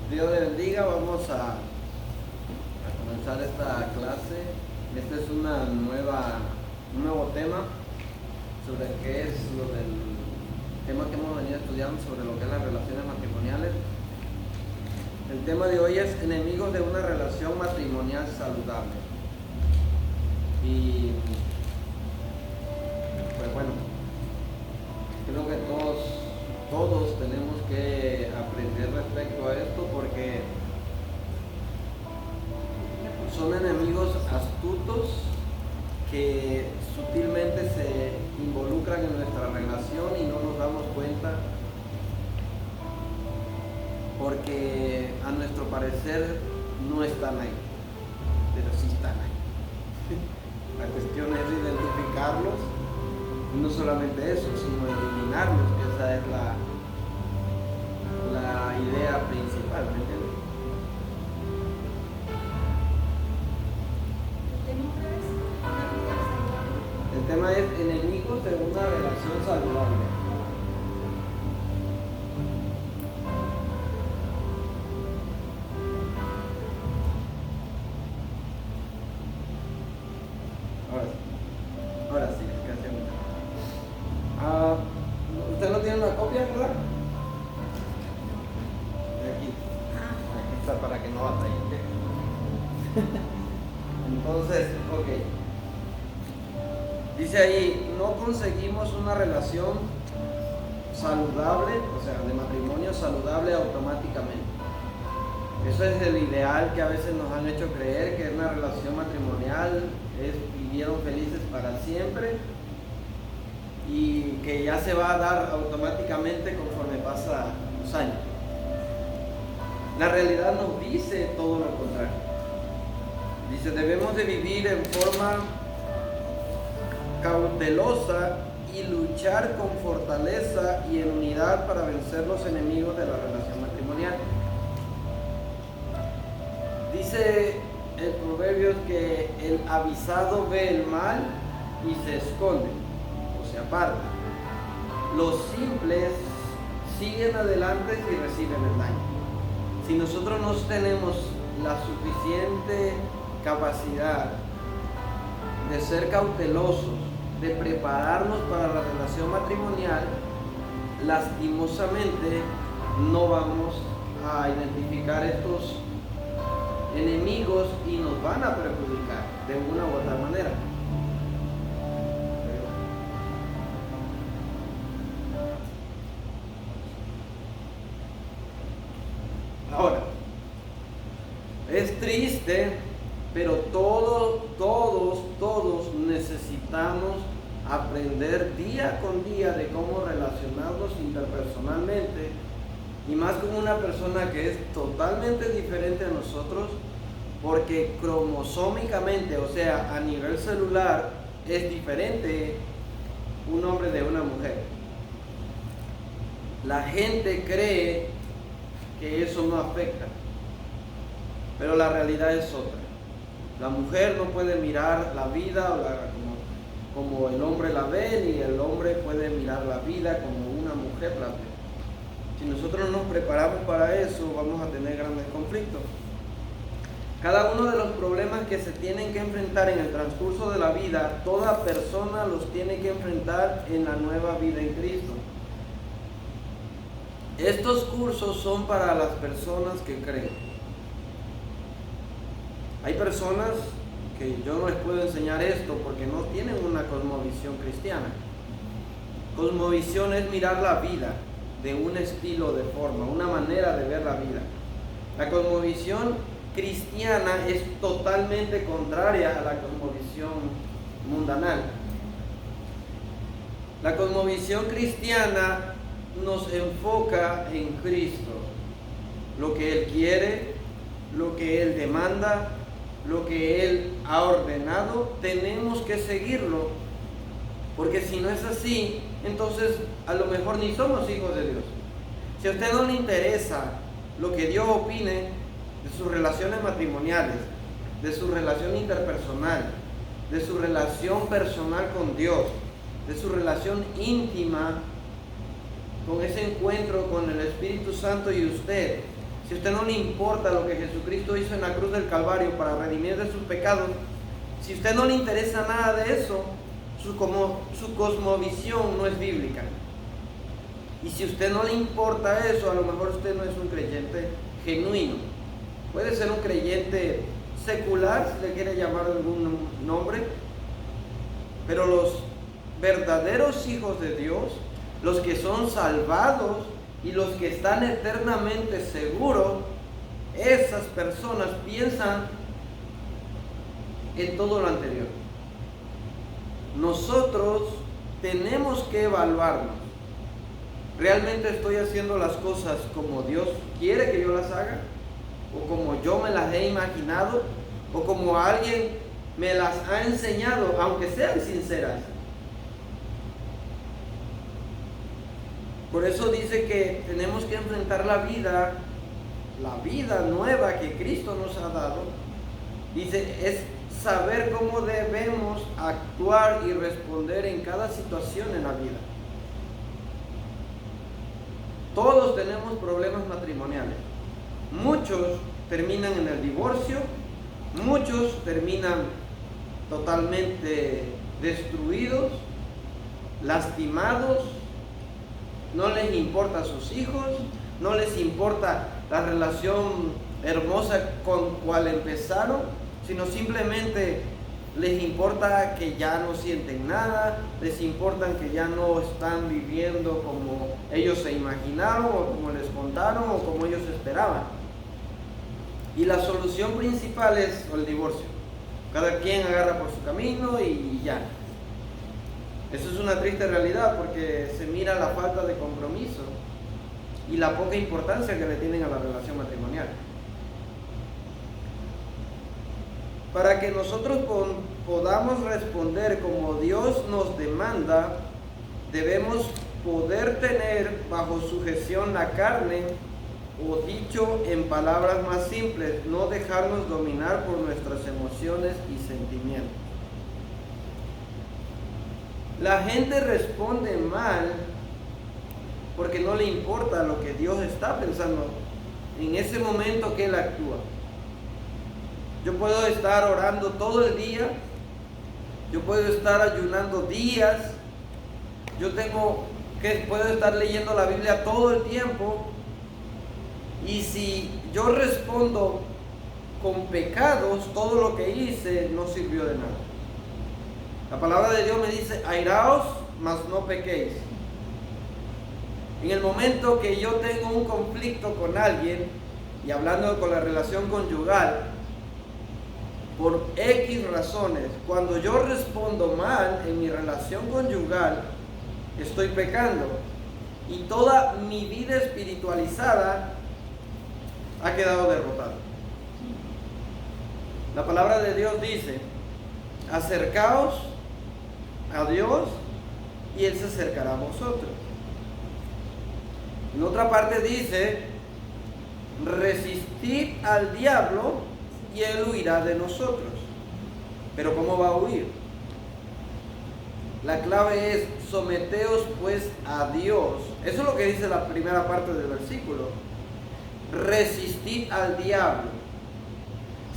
Dios le bendiga, vamos a comenzar esta clase. Este es un nuevo tema sobre qué es lo del tema que hemos venido estudiando sobre lo que es las relaciones matrimoniales. El tema de hoy es enemigos de una relación matrimonial saludable. Y pues bueno, creo que todos tenemos que aprender respecto a esto porque son enemigos astutos que sutilmente se involucran en nuestra relación y no nos damos cuenta porque a nuestro parecer no están ahí, pero sí están ahí. La cuestión es identificarlos y no solamente eso, sino eliminarlos, que esa es la idea principal, ¿me entiendes? El tema es enemigos de una relación saludable. Ahora sí, casi ¿usted no tiene una copia, verdad? Aquí está para que no batalle, ¿ok? Entonces, ok. Dice ahí, no conseguimos una relación saludable, o sea, de matrimonio saludable automáticamente. Eso es el ideal que a veces nos han hecho creer, que una relación matrimonial vivieron felices para siempre y que ya se va a dar automáticamente conforme pasa los años. La realidad nos dice todo lo contrario. Dice, debemos de vivir en forma cautelosa y luchar con fortaleza y en unidad para vencer los enemigos de la relación matrimonial. Dice el Proverbios que el avisado ve el mal y se esconde o se aparta. Los simples siguen adelante y reciben el daño. Si nosotros no tenemos la suficiente capacidad de ser cautelosos, de prepararnos para la relación matrimonial, lastimosamente no vamos a identificar estos enemigos y nos van a perjudicar de una u otra manera. Ahora, es triste, pero todos necesitamos aprender día con día de cómo relacionarnos interpersonalmente, y más con una persona que es totalmente diferente a nosotros, porque cromosómicamente, o sea, a nivel celular, es diferente un hombre de una mujer. La gente cree que eso no afecta, pero la realidad es otra. La mujer no puede mirar la vida como el hombre la ve, ni el hombre puede mirar la vida como una mujer la ve. Si nosotros nos preparamos para eso, vamos a tener grandes conflictos. Cada uno de los problemas que se tienen que enfrentar en el transcurso de la vida, toda persona los tiene que enfrentar en la nueva vida en Cristo. Estos cursos son para las personas que creen. Hay personas que yo no les puedo enseñar esto porque no tienen una cosmovisión cristiana. Cosmovisión es mirar la vida de un estilo de forma, una manera de ver la vida. La cosmovisión cristiana es totalmente contraria a la cosmovisión mundanal. La cosmovisión cristiana nos enfoca en Cristo, lo que Él quiere, lo que Él demanda, lo que Él ha ordenado, tenemos que seguirlo, porque si no es así, entonces a lo mejor ni somos hijos de Dios. Si a usted no le interesa lo que Dios opine de sus relaciones matrimoniales, de su relación interpersonal, de su relación personal con Dios, de su relación íntima con ese encuentro con el Espíritu Santo y usted, si a usted no le importa lo que Jesucristo hizo en la cruz del Calvario para redimir de sus pecados, si a usted no le interesa nada de eso, su cosmovisión no es bíblica. Y si a usted no le importa eso, a lo mejor usted no es un creyente genuino. Puede ser un creyente secular, si le quiere llamar algún nombre, pero los verdaderos hijos de Dios, los que son salvados y los que están eternamente seguros, esas personas piensan en todo lo anterior. Nosotros tenemos que evaluarnos. ¿Realmente estoy haciendo las cosas como Dios quiere que yo las haga? ¿O como yo me las he imaginado? ¿O como alguien me las ha enseñado, aunque sean sinceras? Por eso dice que tenemos que enfrentar la vida nueva que Cristo nos ha dado. Dice, es saber cómo debemos actuar y responder en cada situación en la vida. Todos tenemos problemas matrimoniales. Muchos terminan en el divorcio, muchos terminan totalmente destruidos, lastimados, no les importa a sus hijos, no les importa la relación hermosa con cual empezaron, sino simplemente les importa que ya no sienten nada, les importa que ya no están viviendo como ellos se imaginaron o como les contaron o como ellos esperaban. Y la solución principal es el divorcio. Cada quien agarra por su camino y ya. Eso es una triste realidad porque se mira la falta de compromiso y la poca importancia que le tienen a la relación matrimonial. Para que nosotros podamos responder como Dios nos demanda, debemos poder tener bajo sujeción la carne, o dicho en palabras más simples, no dejarnos dominar por nuestras emociones y sentimientos. La gente responde mal porque no le importa lo que Dios está pensando en ese momento que Él actúa. Yo puedo estar orando todo el día, yo puedo estar ayunando días, puedo estar leyendo la Biblia todo el tiempo, y si yo respondo con pecados, todo lo que hice no sirvió de nada. La palabra de Dios me dice, airaos, mas no pequéis. En el momento que yo tengo un conflicto con alguien, y hablando con la relación conyugal, por X razones, cuando yo respondo mal en mi relación conyugal, estoy pecando. Y toda mi vida espiritualizada ha quedado derrotada. La palabra de Dios dice, acercaos a Dios y Él se acercará a vosotros. En otra parte dice, resistid al diablo y Él huirá de nosotros. Pero ¿cómo va a huir? La clave es, someteos pues a Dios. Eso es lo que dice la primera parte del versículo. Resistid al diablo.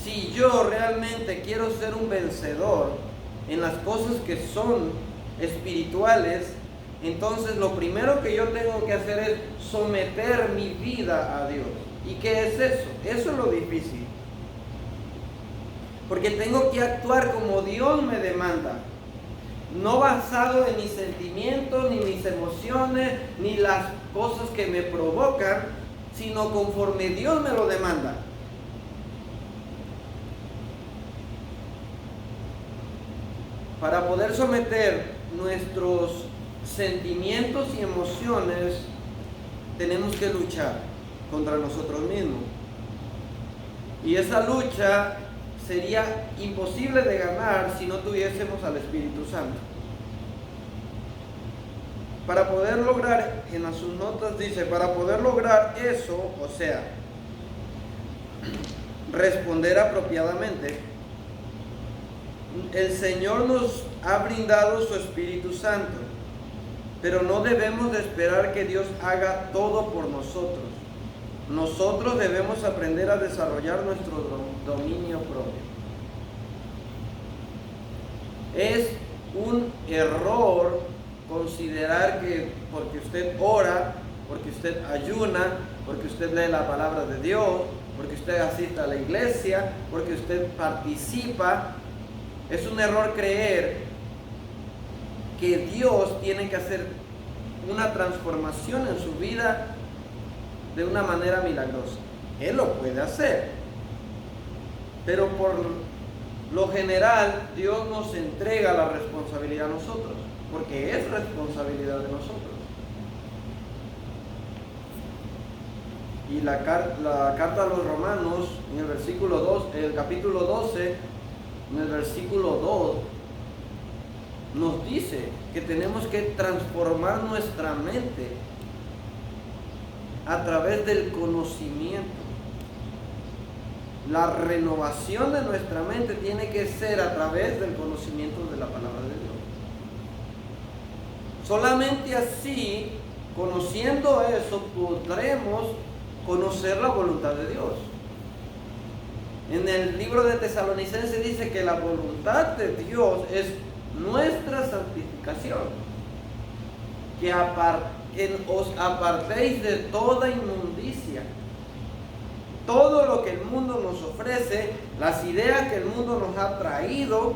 Si yo realmente quiero ser un vencedor en las cosas que son espirituales, entonces lo primero que yo tengo que hacer es someter mi vida a Dios. ¿Y qué es eso? Eso es lo difícil. Porque tengo que actuar como Dios me demanda. No basado en mis sentimientos, ni mis emociones, ni las cosas que me provocan, sino conforme Dios me lo demanda. Para poder someter nuestros sentimientos y emociones, tenemos que luchar contra nosotros mismos. Y esa lucha sería imposible de ganar si no tuviésemos al Espíritu Santo. Para poder lograr, en sus notas dice, para poder lograr eso, o sea, responder apropiadamente, el Señor nos ha brindado su Espíritu Santo, pero no debemos de esperar que Dios haga todo por nosotros. nosotros debemos aprender a desarrollar nuestro dominio propio. Es un error considerar que porque usted ora, porque usted ayuna, porque usted lee la palabra de Dios, porque usted asiste a la iglesia, porque usted participa, es un error creer que Dios tiene que hacer una transformación en su vida de una manera milagrosa. Él lo puede hacer, pero por lo general Dios nos entrega la responsabilidad a nosotros, porque es responsabilidad de nosotros. Y la carta a los Romanos, en el versículo 2, el capítulo 12, en el versículo 2, nos dice que tenemos que transformar nuestra mente a través del conocimiento. La renovación de nuestra mente tiene que ser a través del conocimiento de la palabra de Dios. Solamente así, conociendo eso, podremos conocer la voluntad de Dios. En el libro de Tesalonicenses dice que la voluntad de Dios es nuestra santificación, que os apartéis de toda inmundicia. Todo lo que el mundo nos ofrece, las ideas que el mundo nos ha traído,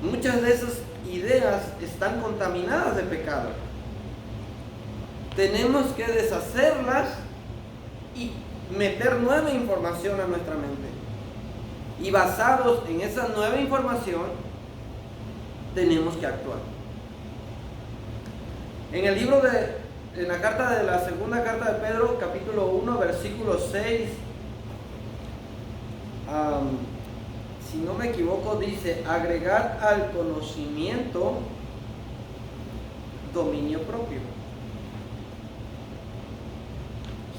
muchas de esas ideas están contaminadas de pecado. Tenemos que deshacerlas y meter nueva información a nuestra mente. Y basados en esa nueva información, tenemos que actuar. En el libro en la carta de la segunda carta de Pedro, capítulo 1, versículo 6, si no me equivoco, dice: agregar al conocimiento dominio propio.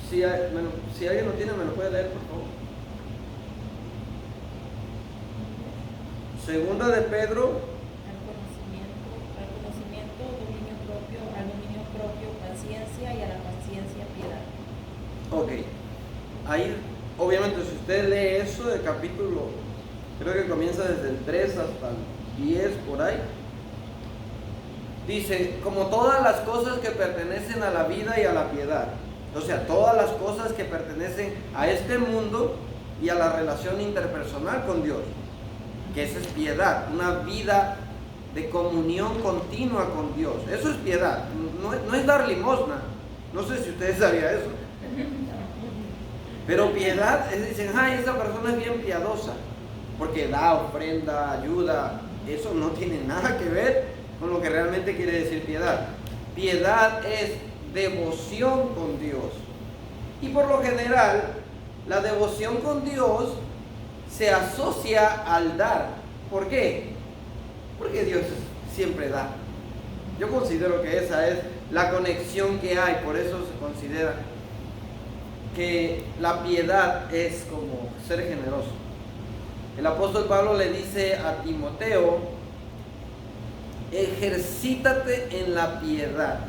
Si alguien lo tiene, me lo puede leer, por favor. Segunda de Pedro. Al conocimiento, dominio propio, al dominio propio, paciencia, y a la paciencia, piedad. Ok. Ahí, obviamente, si usted lee eso del capítulo, creo que comienza desde el 3 hasta el 10, por ahí. Dice, como todas las cosas que pertenecen a la vida y a la piedad. O sea, todas las cosas que pertenecen a este mundo y a la relación interpersonal con Dios. Que esa es piedad, una vida de comunión continua con Dios. Eso es piedad, no es dar limosna. No sé si ustedes sabían eso. Pero piedad, dicen, ay, esa persona es bien piadosa, porque da ofrenda, ayuda. Eso no tiene nada que ver con lo que realmente quiere decir piedad. Piedad es devoción con Dios. Y por lo general, la devoción con Dios se asocia al dar. ¿Por qué? Porque Dios siempre da. Yo considero que esa es la conexión que hay. Por eso se considera que la piedad es como ser generoso. El apóstol Pablo le dice a Timoteo: ejercítate en la piedad.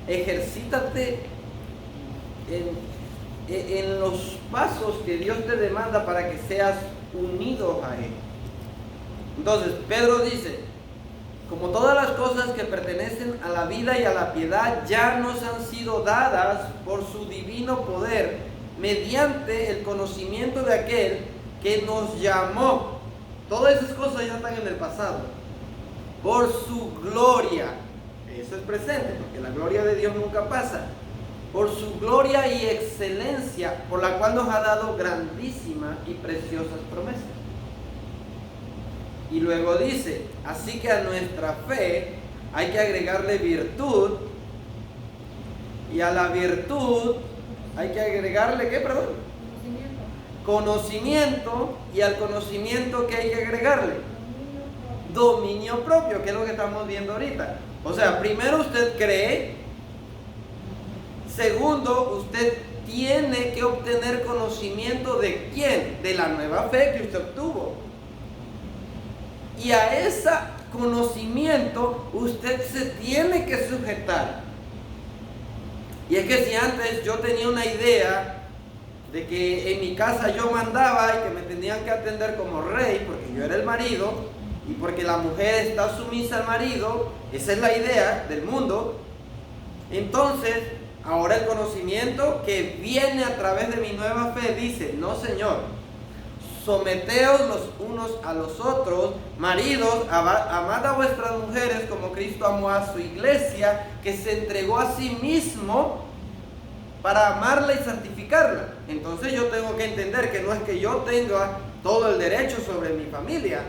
Ejercítate en los pasos que Dios te demanda para que seas unido a Él. Entonces, Pedro dice: como todas las cosas que pertenecen a la vida y a la piedad ya nos han sido dadas por su divino poder, mediante el conocimiento de aquel que nos llamó. Todas esas cosas ya están en el pasado. Por su gloria. Eso es presente, porque la gloria de Dios nunca pasa. Por su gloria y excelencia, por la cual nos ha dado grandísimas y preciosas promesas. Y luego dice: así que a nuestra fe hay que agregarle virtud, y a la virtud hay que agregarle, ¿qué, perdón? Conocimiento. Y al conocimiento, ¿qué hay que agregarle? Dominio propio, que es lo que estamos viendo ahorita. O sea, primero usted cree. Segundo, usted tiene que obtener conocimiento de quién, de la nueva fe que usted obtuvo. Y a ese conocimiento usted se tiene que sujetar. Y Y es que si antes yo tenía una idea de que en mi casa yo mandaba y que me tenían que atender como rey porque yo era el marido y porque la mujer está sumisa al marido, esa es la idea del mundo. Entonces, ahora el conocimiento que viene a través de mi nueva fe dice: no, Señor, someteos los unos a los otros, maridos, amad a vuestras mujeres como Cristo amó a su iglesia, que se entregó a sí mismo para amarla y santificarla. Entonces yo tengo que entender que no es que yo tenga todo el derecho sobre mi familia,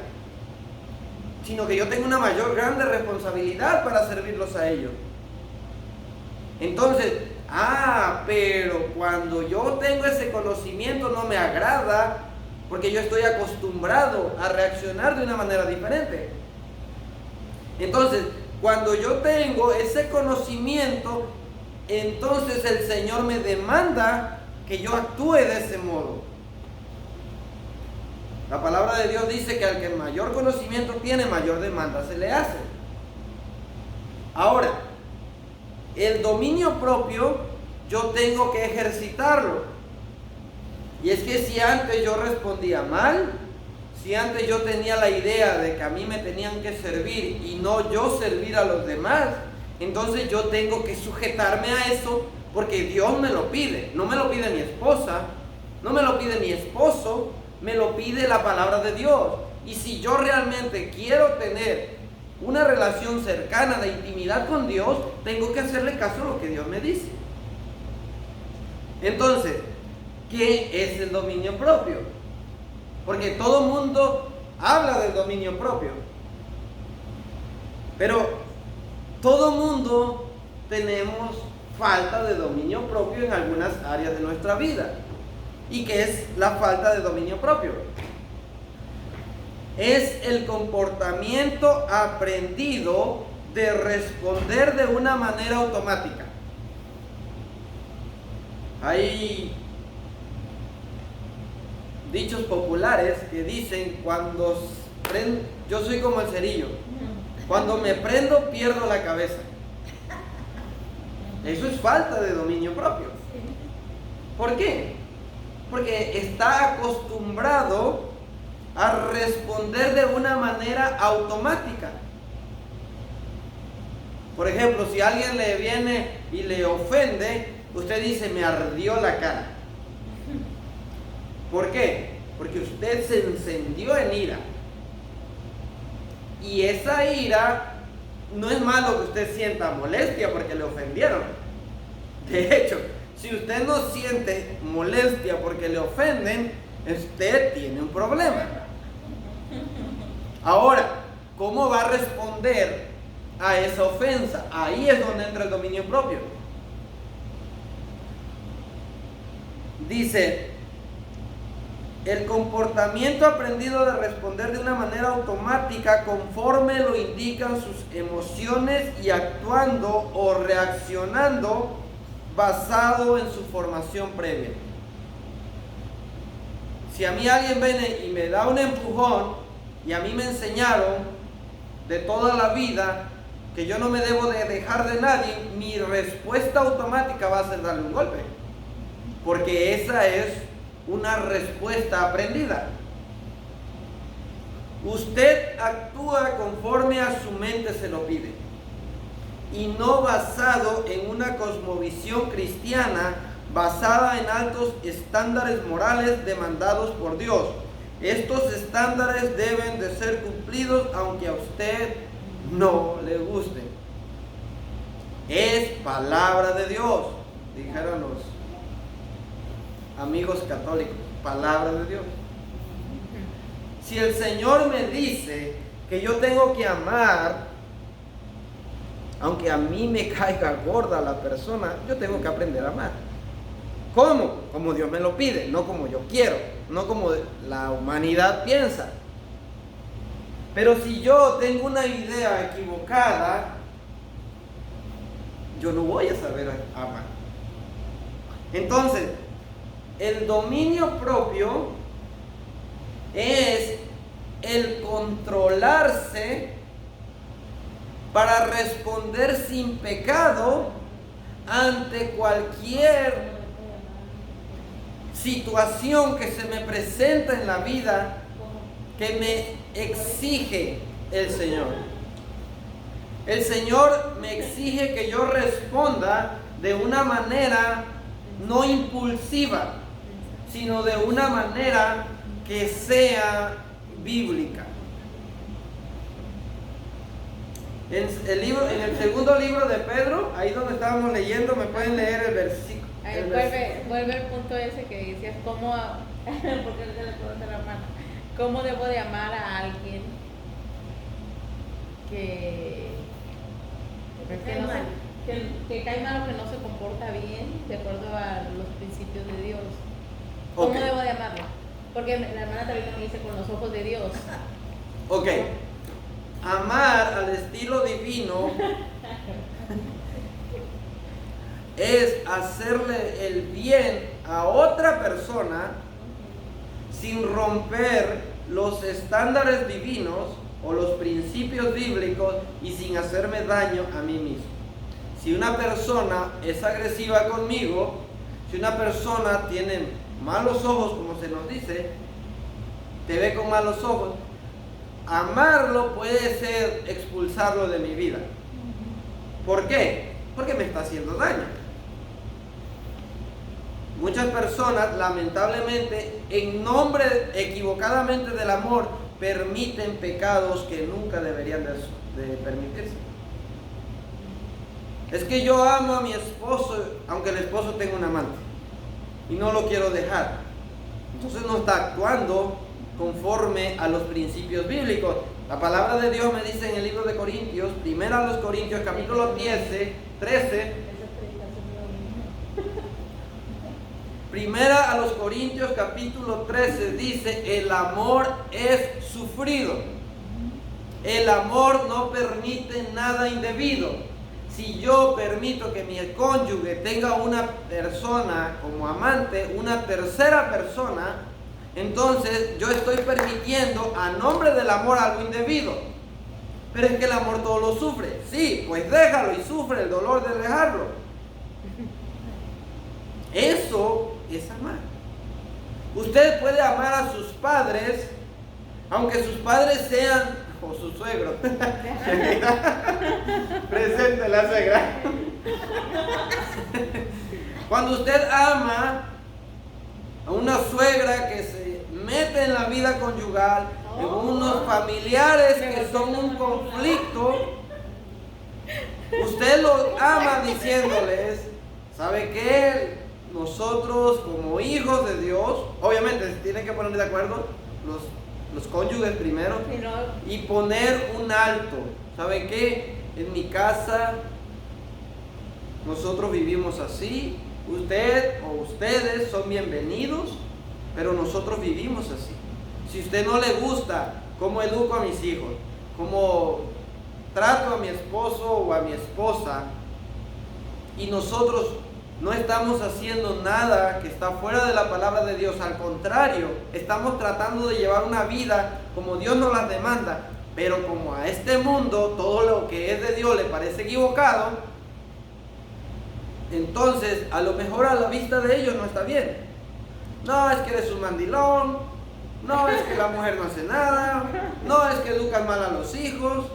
sino que yo tengo una grande responsabilidad para servirlos a ellos. Entonces, pero cuando yo tengo ese conocimiento no me agrada, porque yo estoy acostumbrado a reaccionar de una manera diferente. Entonces, cuando yo tengo ese conocimiento, entonces el Señor me demanda que yo actúe de ese modo. La palabra de Dios dice que al que mayor conocimiento tiene, mayor demanda se le hace. Ahora, el dominio propio yo tengo que ejercitarlo. Y es que si antes yo respondía mal, si antes yo tenía la idea de que a mí me tenían que servir y no yo servir a los demás, entonces yo tengo que sujetarme a eso porque Dios me lo pide. No me lo pide mi esposa, no me lo pide mi esposo, me lo pide la palabra de Dios. Y si yo realmente quiero tener una relación cercana de intimidad con Dios, tengo que hacerle caso a lo que Dios me dice. Entonces, ¿qué es el dominio propio? Porque todo mundo habla del dominio propio, pero todo mundo tenemos falta de dominio propio en algunas áreas de nuestra vida. ¿Y qué es la falta de dominio propio? Es el comportamiento aprendido de responder de una manera automática. Hay dichos populares que dicen: yo soy como el cerillo, cuando me prendo pierdo la cabeza. Eso es falta de dominio propio. ¿Por qué? Porque está acostumbrado a responder de una manera automática. Por ejemplo, si alguien le viene y le ofende, usted dice: me ardió la cara. ¿Por qué? Porque usted se encendió en ira. Y esa ira no es malo que usted sienta molestia porque le ofendieron. De hecho, si usted no siente molestia porque le ofenden, usted tiene un problema. Ahora, ¿cómo va a responder a esa ofensa? Ahí es donde entra el dominio propio. Dice: el comportamiento aprendido de responder de una manera automática conforme lo indican sus emociones y actuando o reaccionando basado en su formación previa. Si a mí alguien viene y me da un empujón y a mí me enseñaron de toda la vida que yo no me debo de dejar de nadie, mi respuesta automática va a ser darle un golpe, porque esa es una respuesta aprendida. Usted actúa conforme a su mente se lo pide y no basado en una cosmovisión cristiana basada en altos estándares morales demandados por Dios. Estos estándares deben de ser cumplidos aunque a usted no le guste. Es palabra de Dios, dijeron los amigos católicos, palabra de Dios. Si el Señor me dice que yo tengo que amar, aunque a mí me caiga gorda la persona, yo tengo que aprender a amar. ¿Cómo? Como Dios me lo pide, no como yo quiero, no como la humanidad piensa. Pero si yo tengo una idea equivocada, yo no voy a saber amar. Entonces, el dominio propio es el controlarse para responder sin pecado ante cualquier situación que se me presenta en la vida que me exige el Señor. El Señor me exige que yo responda de una manera no impulsiva, sino de una manera que sea bíblica. En el segundo libro de Pedro, ahí donde estábamos leyendo, me pueden leer el versículo. Vuelve al punto ese que decías, ¿cómo? Porque ahorita le pregunto a la hermana, ¿cómo debo de amar a alguien que cae mal o que no se comporta bien de acuerdo a los principios de Dios? ¿Cómo debo de amarlo? Porque la hermana también me dice con los ojos de Dios. Ok. Amar al estilo divino es hacerle el bien a otra persona sin romper los estándares divinos o los principios bíblicos y sin hacerme daño a mí mismo. Si una persona es agresiva conmigo, si una persona tiene malos ojos, como se nos dice, te ve con malos ojos, amarlo puede ser expulsarlo de mi vida. ¿Por qué? Porque me está haciendo daño. Muchas personas, lamentablemente, en nombre equivocadamente del amor, permiten pecados que nunca deberían de permitirse. Es que yo amo a mi esposo, aunque el esposo tenga un amante, y no lo quiero dejar. Entonces no está actuando conforme a los principios bíblicos. La palabra de Dios me dice en el libro de Corintios, primera a los Corintios, capítulo 13, primera a los Corintios, capítulo 13, dice, el amor es sufrido. El amor no permite nada indebido. Si yo permito que mi cónyuge tenga una persona como amante, una tercera persona, entonces yo estoy permitiendo a nombre del amor algo indebido. Pero es que el amor todo lo sufre. Sí, pues déjalo y sufre el dolor de dejarlo. Eso es amar. Usted puede amar a sus padres, aunque sus padres sean, o sus suegros. Presente la suegra. Cuando usted ama a una suegra que se mete en la vida conyugal, en unos familiares que son un conflicto, usted los ama diciéndoles, ¿sabe qué? Nosotros como hijos de Dios, obviamente se tienen que poner de acuerdo los cónyuges primero y poner un alto. ¿Sabe qué? En mi casa nosotros vivimos así, usted o ustedes son bienvenidos, pero nosotros vivimos así. Si a usted no le gusta cómo educo a mis hijos, cómo trato a mi esposo o a mi esposa, y nosotros no estamos haciendo nada que está fuera de la palabra de Dios, al contrario, estamos tratando de llevar una vida como Dios nos la demanda, pero como a este mundo todo lo que es de Dios le parece equivocado, entonces a lo mejor a la vista de ellos no está bien. No, es que eres un mandilón, no, es que la mujer no hace nada, no, es que educan mal a los hijos,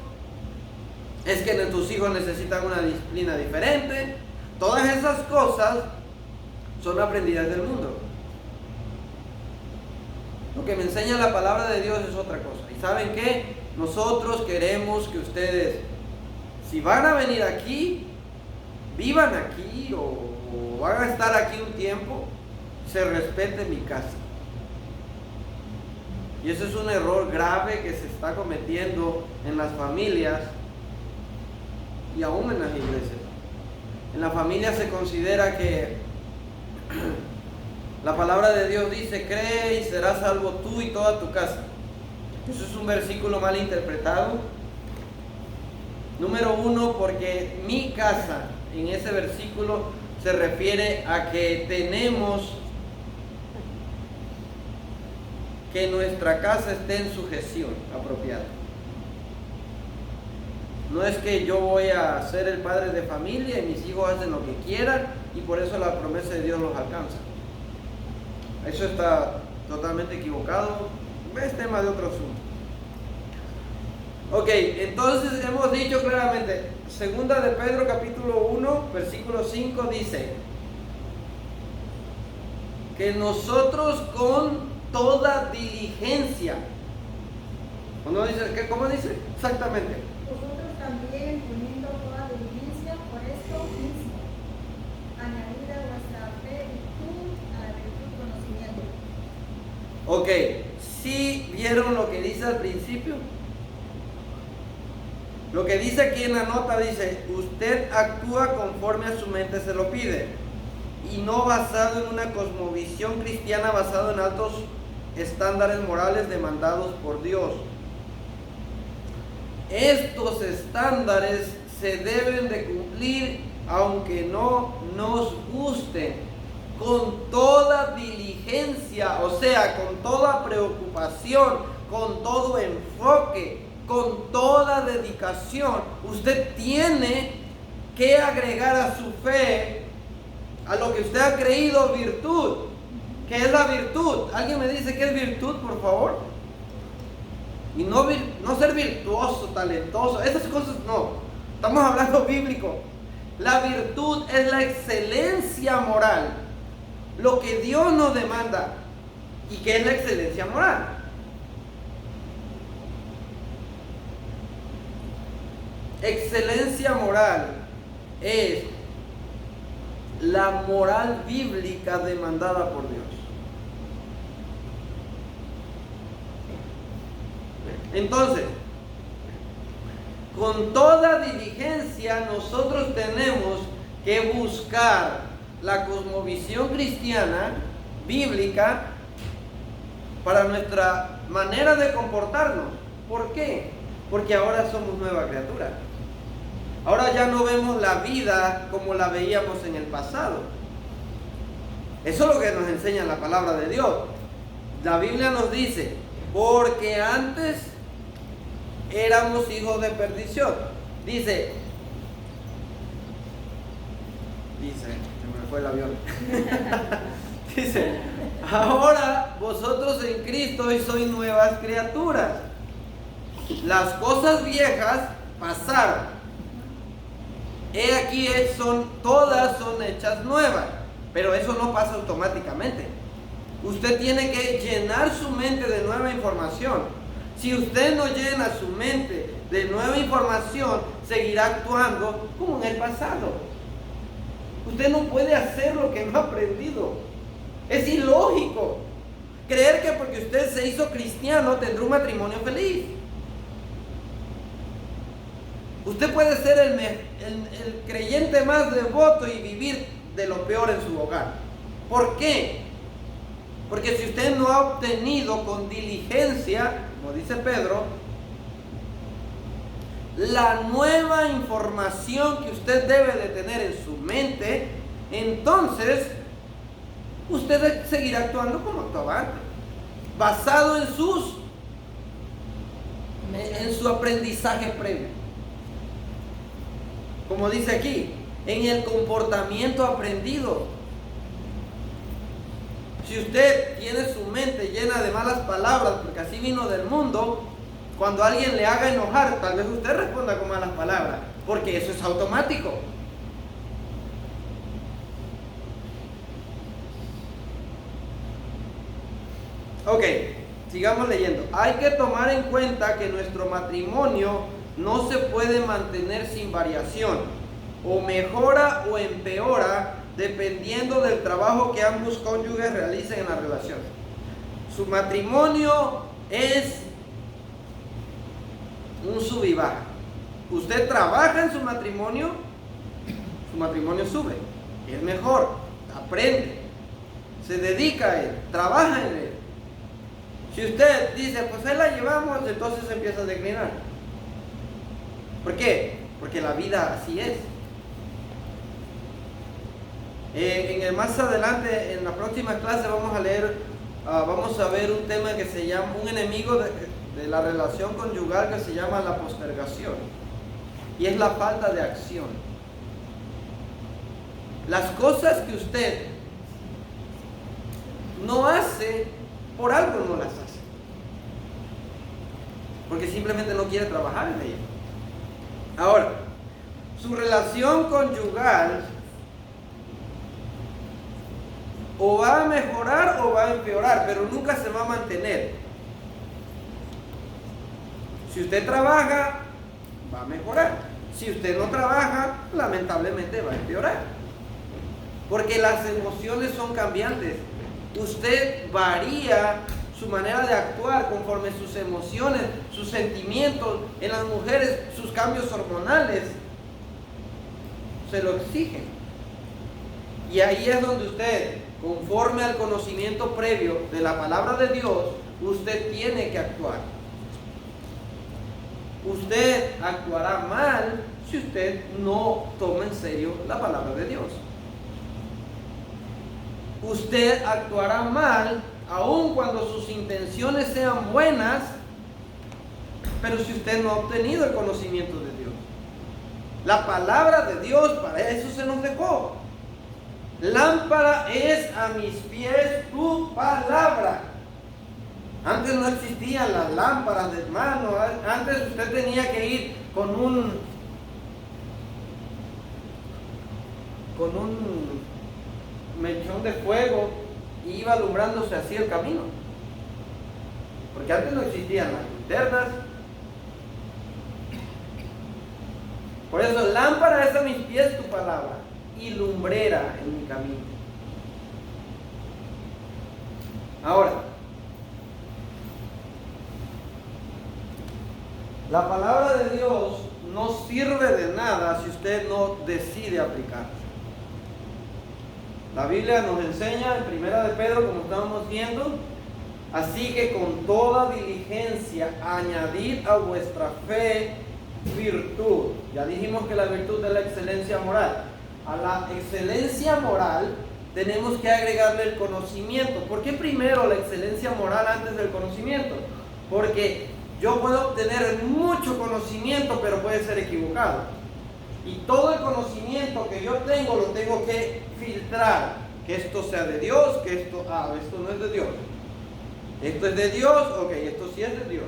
es que tus hijos necesitan una disciplina diferente. Todas esas cosas son aprendidas del mundo. Lo que me enseña la palabra de Dios es otra cosa. ¿Y saben qué? Nosotros queremos que ustedes, si van a venir aquí, vivan aquí o van a estar aquí un tiempo, se respete mi casa. Y eso es un error grave que se está cometiendo en las familias y aún en las iglesias. En la familia se considera que la palabra de Dios dice, cree y serás salvo tú y toda tu casa. Eso es un versículo mal interpretado. Número uno, porque mi casa, en ese versículo, se refiere a que tenemos que nuestra casa esté en sujeción apropiada. No es que yo voy a ser el padre de familia y mis hijos hacen lo que quieran y por eso la promesa de Dios los alcanza. Eso está totalmente equivocado. Es tema de otro asunto. Ok, entonces hemos dicho claramente, segunda de Pedro capítulo 1, versículo 5 dice que nosotros con toda diligencia, ¿cómo dice? Exactamente. Vosotros también, poniendo toda diligencia por esto mismo, añadid a vuestra fe virtud, a la virtud conocimiento. Ok, ¿sí vieron lo que dice al principio? Lo que dice aquí en la nota dice, usted actúa conforme a su mente se lo pide, y no basado en una cosmovisión cristiana basado en altos estándares morales demandados por Dios. Estos estándares se deben de cumplir aunque no nos gusten, con toda diligencia, o sea, con toda preocupación, con todo enfoque, con toda dedicación. Usted tiene que agregar a su fe, a lo que usted ha creído, virtud. ¿Qué es la virtud? ¿Alguien me dice qué es virtud, por favor? Y no ser virtuoso, talentoso, esas cosas no. Estamos hablando bíblico. La virtud es la excelencia moral, lo que Dios nos demanda. ¿Y qué es la excelencia moral? Excelencia moral es la moral bíblica demandada por Dios. Entonces, con toda diligencia nosotros tenemos que buscar la cosmovisión cristiana, bíblica, para nuestra manera de comportarnos. ¿Por qué? Porque ahora somos nueva criatura. Ahora ya no vemos la vida como la veíamos en el pasado. Eso es lo que nos enseña la palabra de Dios. La Biblia nos dice, porque antes éramos hijos de perdición. Dice, se me fue el avión. Dice, ahora vosotros en Cristo sois nuevas criaturas. Las cosas viejas pasaron. He aquí todas son hechas nuevas. Pero eso no pasa automáticamente. Usted tiene que llenar su mente de nueva información. Si usted no llena su mente de nueva información, seguirá actuando como en el pasado. Usted no puede hacer lo que no ha aprendido. Es ilógico creer que porque usted se hizo cristiano tendrá un matrimonio feliz. Usted puede ser el creyente más devoto y vivir de lo peor en su hogar. ¿Por qué? Porque si usted no ha obtenido con diligencia, como dice Pedro, la nueva información que usted debe de tener en su mente, entonces usted seguirá actuando como actuaba antes, basado en su aprendizaje previo. Como dice aquí, en el comportamiento aprendido. Si usted tiene su mente llena de malas palabras, porque así vino del mundo, cuando alguien le haga enojar, tal vez usted responda con malas palabras, porque eso es automático. Ok, sigamos leyendo. Hay que tomar en cuenta que nuestro matrimonio no se puede mantener sin variación, o mejora o empeora dependiendo del trabajo que ambos cónyuges realicen en la relación. Su matrimonio es un sub y baja. Usted trabaja en su matrimonio sube, es mejor, aprende, se dedica a él, trabaja en él. Si usted dice, pues ahí la llevamos, entonces empieza a declinar. ¿Por qué? Porque la vida así es. Más adelante, en la próxima clase, vamos a ver un tema que se llama, un enemigo de la relación conyugal que se llama la postergación. y es la falta de acción. Las cosas que usted no hace, por algo no las hace. Porque simplemente no quiere trabajar en ello. Ahora, su relación conyugal o va a mejorar o va a empeorar, pero nunca se va a mantener. Si usted trabaja, va a mejorar. Si usted no trabaja, lamentablemente va a empeorar. Porque las emociones son cambiantes. Usted varía su manera de actuar conforme sus emociones, sus sentimientos. En las mujeres, sus cambios hormonales se lo exigen. Y ahí es donde usted, conforme al conocimiento previo de la palabra de Dios, usted tiene que actuar. Usted actuará mal si usted no toma en serio la palabra de Dios. Usted actuará mal aun cuando sus intenciones sean buenas, pero si usted no ha obtenido el conocimiento de Dios. La palabra de Dios, para eso se nos dejó. Lámpara es a mis pies tu palabra. Antes no existían las lámparas de mano. Antes usted tenía que ir con un mechón de fuego y iba alumbrándose así el camino. Porque antes no existían las linternas. Por eso, lámpara es a mis pies tu palabra y lumbrera en mi camino. Ahora, la palabra de Dios no sirve de nada si usted no decide aplicarla. La Biblia nos enseña en 1 de Pedro, como estábamos viendo, así que con toda diligencia añadid a vuestra fe virtud. Ya dijimos que la virtud es la excelencia moral. A la excelencia moral tenemos que agregarle el conocimiento. ¿Por qué primero la excelencia moral antes del conocimiento? Porque yo puedo obtener mucho conocimiento, pero puede ser equivocado. Y todo el conocimiento que yo tengo lo tengo que filtrar. Que esto sea de Dios, que esto no es de Dios. Esto es de Dios, ok, esto sí es de Dios.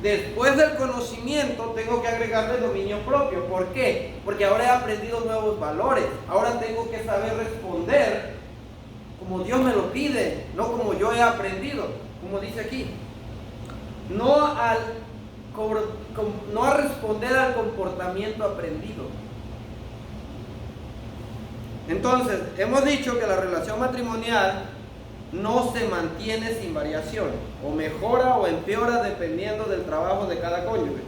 Después del conocimiento tengo que agregarle dominio propio. ¿Por qué? Porque ahora he aprendido nuevos valores. Ahora tengo que saber responder como Dios me lo pide, no como yo he aprendido, como dice aquí. No a responder al comportamiento aprendido. Entonces, hemos dicho que la relación matrimonial no se mantiene sin variación, o mejora o empeora dependiendo del trabajo de cada cónyuge.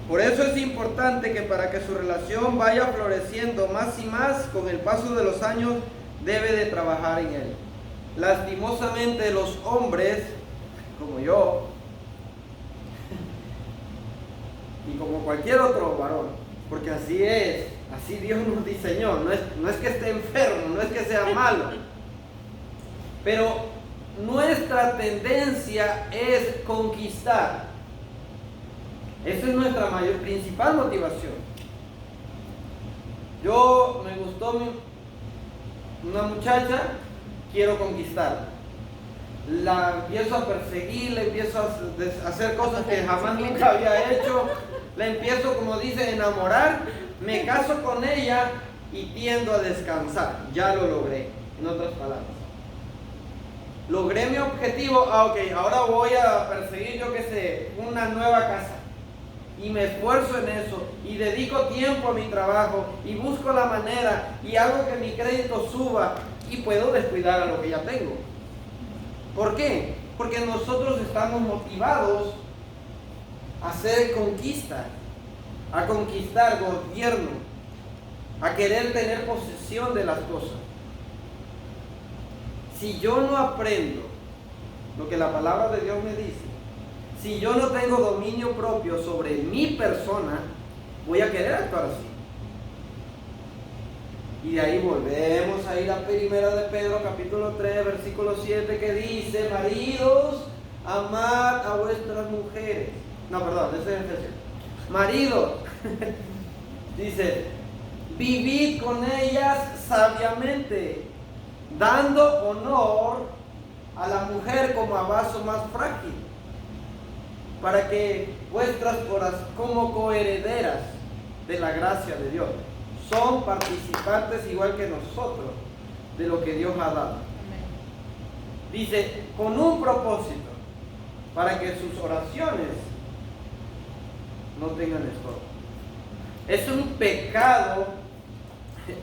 Por eso es importante que para que su relación vaya floreciendo más y más con el paso de los años, debe de trabajar en él. Lastimosamente los hombres, como yo, y como cualquier otro varón, porque así es, así Dios nos diseñó, no es que esté enfermo, no es que sea malo, pero nuestra tendencia es conquistar. Esa es nuestra principal motivación. Me gustó una muchacha, quiero conquistarla. La empiezo a perseguir, le empiezo a hacer cosas que jamás nunca había hecho. La empiezo, como dice, a enamorar. Me caso con ella y tiendo a descansar. Ya lo logré, en otras palabras. Logré mi objetivo. Ok, ahora voy a perseguir, yo qué sé, una nueva casa. Y me esfuerzo en eso. Y dedico tiempo a mi trabajo. Y busco la manera. Y hago que mi crédito suba. Y puedo descuidar a lo que ya tengo. ¿Por qué? Porque nosotros estamos motivados a hacer conquista, a conquistar gobierno, a querer tener posesión de las cosas. Si yo no aprendo lo que la palabra de Dios me dice, si yo no tengo dominio propio sobre mi persona, voy a querer actuar así. Y de ahí volvemos a ir a 1 de Pedro capítulo 3 versículo 7 que dice: maridos, amad a vuestras mujeres. No, perdón, ese es el 7. Maridos, dice, vivid con ellas sabiamente, dando honor a la mujer como a vaso más frágil, para que vuestras horas como coherederas de la gracia de Dios, son participantes igual que nosotros de lo que Dios ha dado. Dice, con un propósito, para que sus oraciones no tengan estorbo. Es un pecado,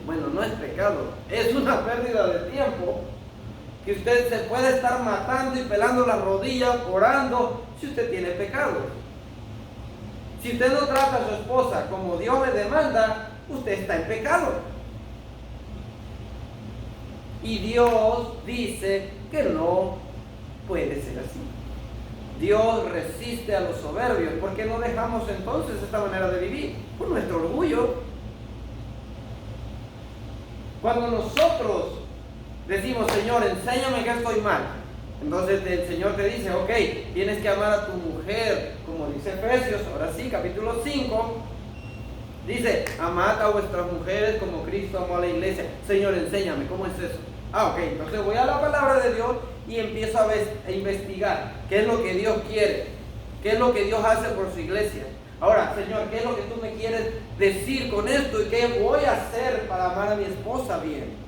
bueno, no es pecado, es una pérdida de tiempo, que usted se puede estar matando y pelando las rodillas, orando, si usted tiene pecados. Si usted no trata a su esposa como Dios le demanda, usted está en pecado. Y Dios dice que no puede ser así. Dios resiste a los soberbios. ¿Por qué no dejamos entonces esta manera de vivir? Por nuestro orgullo. Cuando nosotros decimos, Señor, enséñame que estoy mal, entonces el Señor te dice, ok, tienes que amar a tu mujer, como dice Efesios, ahora sí, capítulo 5, dice, amad a vuestras mujeres como Cristo amó a la iglesia. Señor, enséñame, ¿cómo es eso? Ok, entonces voy a la palabra de Dios y empiezo a investigar qué es lo que Dios quiere, qué es lo que Dios hace por su iglesia. Ahora, Señor, ¿qué es lo que tú me quieres decir con esto? ¿Y qué voy a hacer para amar a mi esposa bien?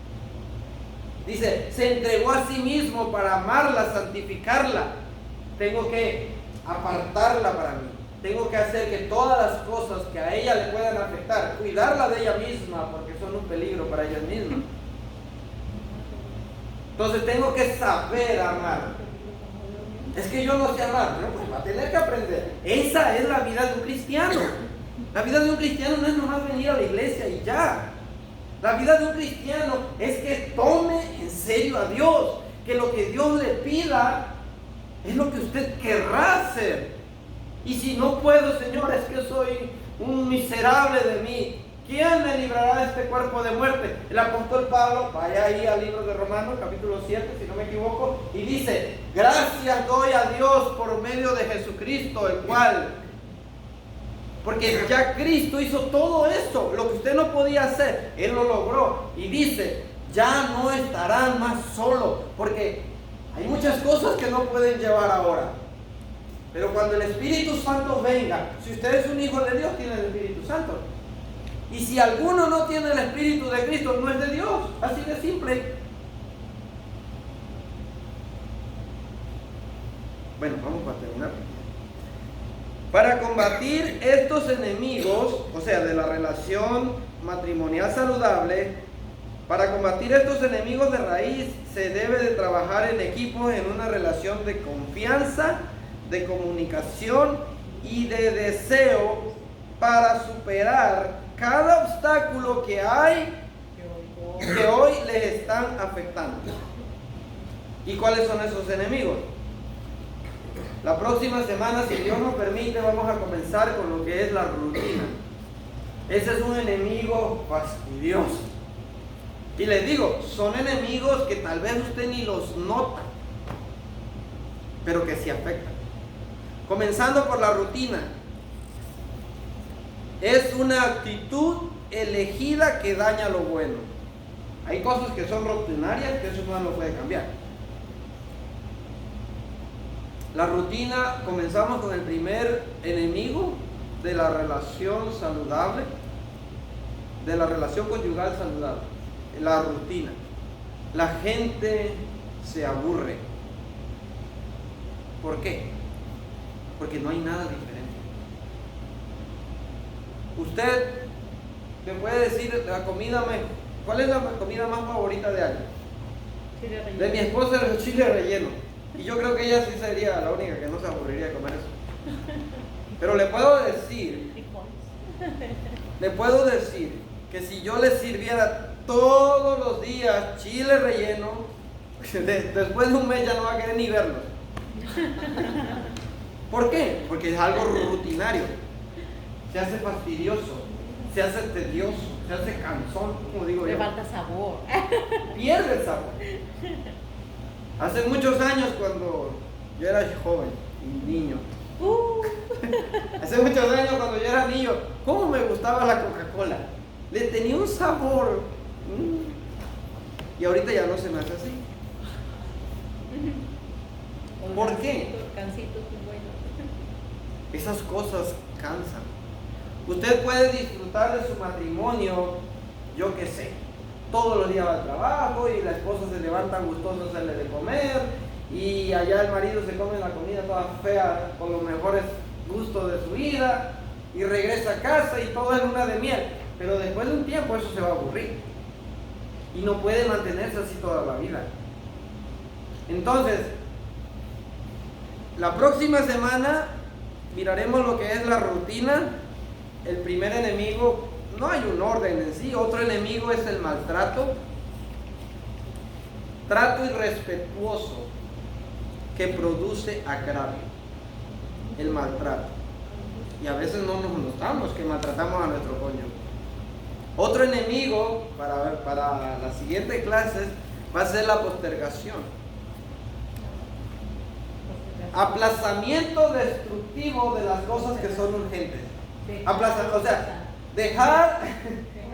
Dice, se entregó a sí mismo para amarla, santificarla. Tengo que apartarla para mí. Tengo que hacer que todas las cosas que a ella le puedan afectar, cuidarla de ella misma, porque son un peligro para ella misma. Entonces tengo que saber amar. Es que yo no sé amar. No, pues va a tener que aprender. Esa es la vida de un cristiano. La vida de un cristiano no es nomás venir a la iglesia y ya. La vida de un cristiano es que tome en serio a Dios, que lo que Dios le pida es lo que usted querrá hacer. Y si no puedo, Señor, es que soy un miserable de mí, ¿quién me librará de este cuerpo de muerte? El apóstol Pablo, vaya ahí al libro de Romanos, capítulo 7, si no me equivoco, y dice, gracias doy a Dios por medio de Jesucristo, el cual... Porque ya Cristo hizo todo esto, lo que usted no podía hacer, Él lo logró. Y dice, ya no estarán más solos, porque hay muchas cosas que no pueden llevar ahora. Pero cuando el Espíritu Santo venga, si usted es un hijo de Dios, tiene el Espíritu Santo. Y si alguno no tiene el Espíritu de Cristo, no es de Dios, así de simple. Bueno, vamos a terminar. Para combatir estos enemigos, o sea, de la relación matrimonial saludable, para combatir estos enemigos de raíz, se debe de trabajar en equipo en una relación de confianza, de comunicación y de deseo para superar cada obstáculo que hay, que hoy les están afectando. ¿Y cuáles son esos enemigos? La próxima semana, si Dios nos permite, vamos a comenzar con lo que es la rutina. Ese es un enemigo fastidioso. Y les digo, son enemigos que tal vez usted ni los nota, pero que sí afectan. Comenzando por la rutina. Es una actitud elegida que daña lo bueno. Hay cosas que son rutinarias que eso no lo puede cambiar. La rutina, comenzamos con el primer enemigo de la relación saludable, de la relación conyugal saludable, la rutina. La gente se aburre. ¿Por qué? Porque no hay nada diferente. Usted me puede decir ¿cuál es la comida más favorita de alguien? Chile relleno. De mi esposa es el chile relleno. Y yo creo que ella sí sería la única que no se aburriría de comer eso. Pero le puedo decir que si yo le sirviera todos los días chile relleno, después de un mes ya no va a querer ni verlo. ¿Por qué? Porque es algo rutinario. Se hace fastidioso, se hace tedioso, se hace cansón, como digo yo. Le falta sabor. Pierde el sabor. Hace muchos años, cuando yo era joven y niño, Hace muchos años cuando yo era niño, ¿cómo me gustaba la Coca-Cola? Le tenía un sabor. Y ahorita ya no se me hace así. ¿Por qué? Cancitos muy buenos. Esas cosas cansan. Usted puede disfrutar de su matrimonio, yo qué sé, todos los días va al trabajo y la esposa se levanta gustosa a hacerle de comer y allá el marido se come la comida toda fea con los mejores gustos de su vida y regresa a casa y todo es luna de miel. Pero después de un tiempo eso se va a aburrir y no puede mantenerse así toda la vida. Entonces, la próxima semana miraremos lo que es la rutina. El primer enemigo, no hay un orden en sí. Otro enemigo es el maltrato. Trato irrespetuoso que produce agravio. El maltrato. Y a veces no nos notamos que maltratamos a nuestro cónyuge. Otro enemigo para la siguiente clase va a ser la postergación. Aplazamiento destructivo de las cosas que son urgentes. O sea, dejar.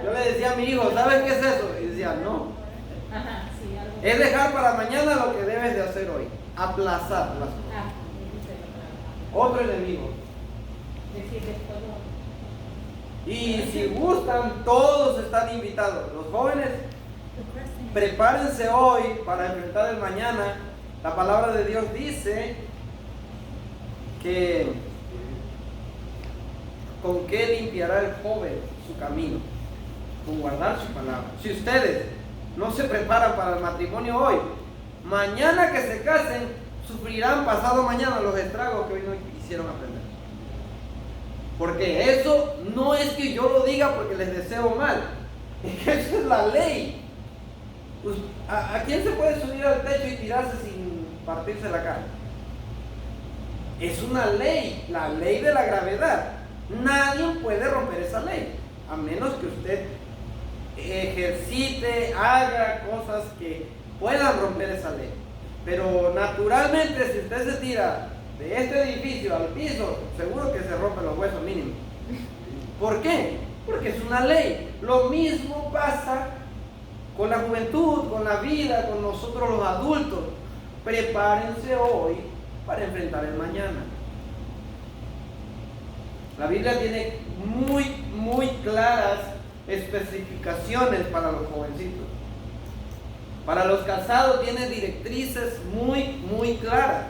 Yo le decía a mi hijo, ¿sabes qué es eso? Y decía, no. Es dejar para mañana lo que debes de hacer hoy. Aplazar las cosas. Otro enemigo. Y si gustan, todos están invitados. Los jóvenes, prepárense hoy para enfrentar el mañana. La palabra de Dios dice que con qué limpiará el joven su camino, con guardar su palabra. Si ustedes no se preparan para el matrimonio hoy, mañana que se casen, sufrirán pasado mañana los estragos que hoy no quisieron aprender. Porque eso no es que yo lo diga porque les deseo mal, es que eso es la ley. ¿A quién se puede subir al techo y tirarse sin partirse la cara? Es una ley, la ley de la gravedad. Nadie puede romper esa ley, a menos que usted ejercite, haga cosas que puedan romper esa ley. Pero naturalmente, si usted se tira de este edificio al piso, seguro que se rompen los huesos mínimos. ¿Por qué? Porque es una ley. Lo mismo pasa con la juventud, con la vida, con nosotros los adultos. Prepárense hoy para enfrentar el mañana. La Biblia tiene muy claras especificaciones para los jovencitos. Para los casados tiene directrices muy claras.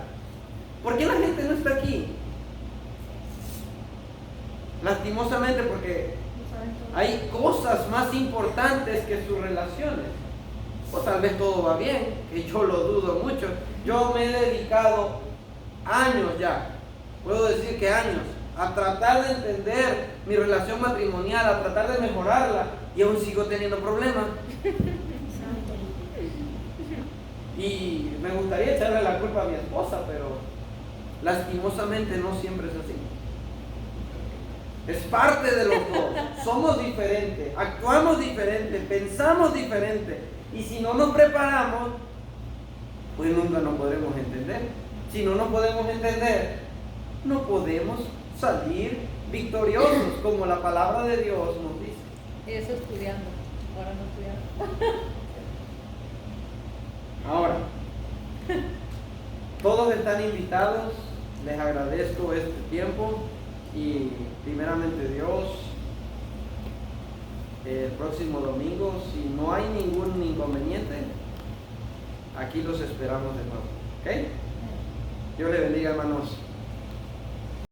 ¿Por qué la gente no está aquí? Lastimosamente porque hay cosas más importantes que sus relaciones. O tal vez todo va bien, que yo lo dudo mucho. Yo me he dedicado años ya, puedo decir que años, a tratar de entender mi relación matrimonial, a tratar de mejorarla, y aún sigo teniendo problemas. Y me gustaría echarle la culpa a mi esposa, pero lastimosamente no siempre es así. Es parte de los dos. Somos diferentes, actuamos diferente, pensamos diferente. Y si no nos preparamos, pues nunca nos podremos entender. Si no nos podemos entender, no podemos salir victoriosos, como la palabra de Dios nos dice. Eso estudiando, ahora no estudiando. Ahora, todos están invitados, les agradezco este tiempo y primeramente Dios, el próximo domingo, si no hay ningún inconveniente, aquí los esperamos de nuevo. ¿Ok? Dios le bendiga, hermanos.